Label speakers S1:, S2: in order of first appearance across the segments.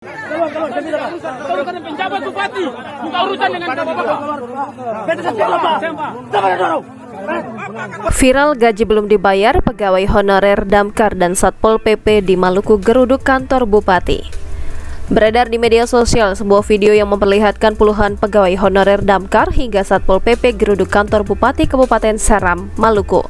S1: Kalau kena penjabat bupati, buka urusan dengan bapak-bapak.
S2: Viral gaji belum dibayar pegawai honorer Damkar dan Satpol PP di Maluku geruduk kantor bupati. Beredar di media sosial sebuah video yang memperlihatkan puluhan pegawai honorer Damkar hingga Satpol PP geruduk kantor bupati Kabupaten Seram, Maluku.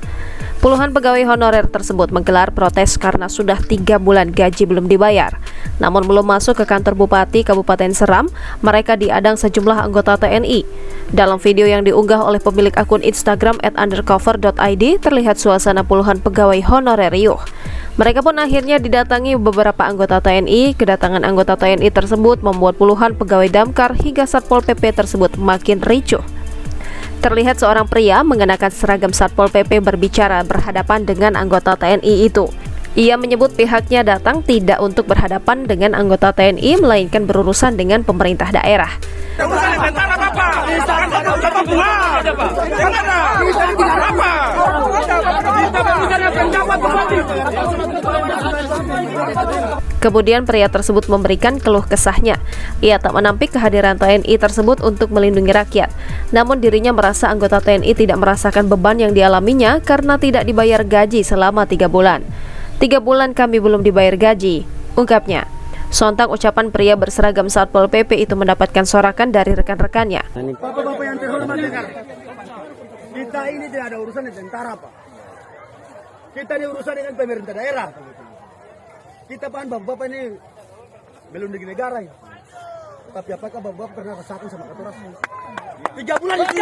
S2: Puluhan pegawai honorer tersebut menggelar protes karena sudah 3 bulan gaji belum dibayar. Namun belum masuk ke kantor bupati Kabupaten Seram, mereka diadang sejumlah anggota TNI. Dalam video yang diunggah oleh pemilik akun Instagram @undercover.id terlihat suasana puluhan pegawai honorer riuh. Mereka pun akhirnya didatangi beberapa anggota TNI. Kedatangan anggota TNI tersebut membuat puluhan pegawai Damkar hingga Satpol PP tersebut makin ricuh. Terlihat seorang pria mengenakan seragam Satpol PP berbicara berhadapan dengan anggota TNI itu. Ia menyebut pihaknya datang tidak untuk berhadapan dengan anggota TNI, melainkan berurusan dengan pemerintah daerah. Kemudian pria tersebut memberikan keluh kesahnya. Ia tak menampik kehadiran TNI tersebut untuk melindungi rakyat. Namun dirinya merasa anggota TNI tidak merasakan beban yang dialaminya karena tidak dibayar gaji selama 3 bulan. 3 bulan kami belum dibayar gaji, ungkapnya. Sontak ucapan pria berseragam Satpol PP itu mendapatkan sorakan dari rekan-rekannya.
S3: Bapak-bapak yang terhormat dengar, kita ini tidak ada urusan dengan tentara, Pak. Kita ini urusan dengan pemerintah daerah. Kita paham bapak-bapak ini belum di negara ya. Tapi apakah bapak-bapak pernah rasakan sama aturan? 3 bulan itu.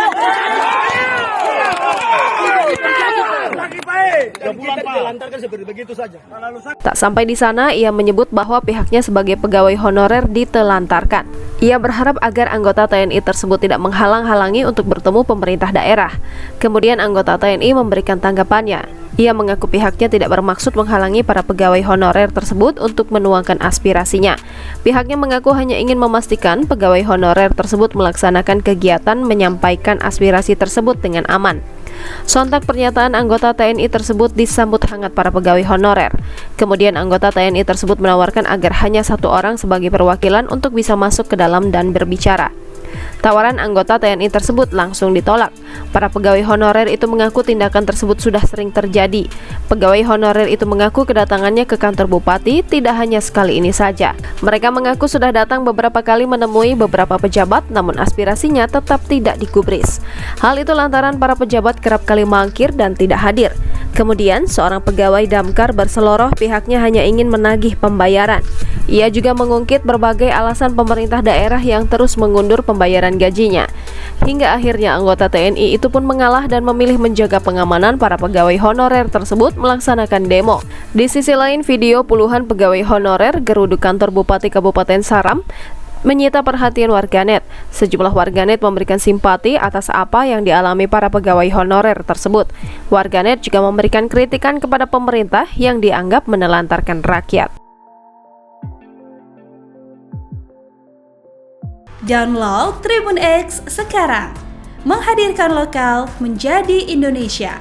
S2: Tak sampai di sana, ia menyebut bahwa pihaknya sebagai pegawai honorer ditelantarkan. Ia berharap agar anggota TNI tersebut tidak menghalang-halangi untuk bertemu pemerintah daerah. Kemudian anggota TNI memberikan tanggapannya. Ia mengaku pihaknya tidak bermaksud menghalangi para pegawai honorer tersebut untuk menuangkan aspirasinya. Pihaknya mengaku hanya ingin memastikan pegawai honorer tersebut melaksanakan kegiatan menyampaikan aspirasi tersebut dengan aman. Sontak pernyataan anggota TNI tersebut disambut hangat para pegawai honorer. Kemudian anggota TNI tersebut menawarkan agar hanya 1 orang sebagai perwakilan untuk bisa masuk ke dalam dan berbicara. Tawaran anggota TNI tersebut langsung ditolak. Para pegawai honorer itu mengaku tindakan tersebut sudah sering terjadi. Pegawai honorer itu mengaku kedatangannya ke kantor bupati tidak hanya sekali ini saja. Mereka mengaku sudah datang beberapa kali menemui beberapa pejabat, namun aspirasinya tetap tidak digubris. Hal itu lantaran para pejabat kerap kali mangkir dan tidak hadir. Kemudian, seorang pegawai Damkar berseloroh pihaknya hanya ingin menagih pembayaran. Ia juga mengungkit berbagai alasan pemerintah daerah yang terus mengundur pembayaran gajinya. Hingga akhirnya anggota TNI itu pun mengalah dan memilih menjaga pengamanan para pegawai honorer tersebut melaksanakan demo. Di sisi lain, video puluhan pegawai honorer geruduk kantor Bupati Kabupaten Seram menyita perhatian warganet. Sejumlah warganet memberikan simpati atas apa yang dialami para pegawai honorer tersebut. Warganet juga memberikan kritikan kepada pemerintah yang dianggap menelantarkan rakyat.
S4: Download Tribun X sekarang, menghadirkan lokal menjadi Indonesia.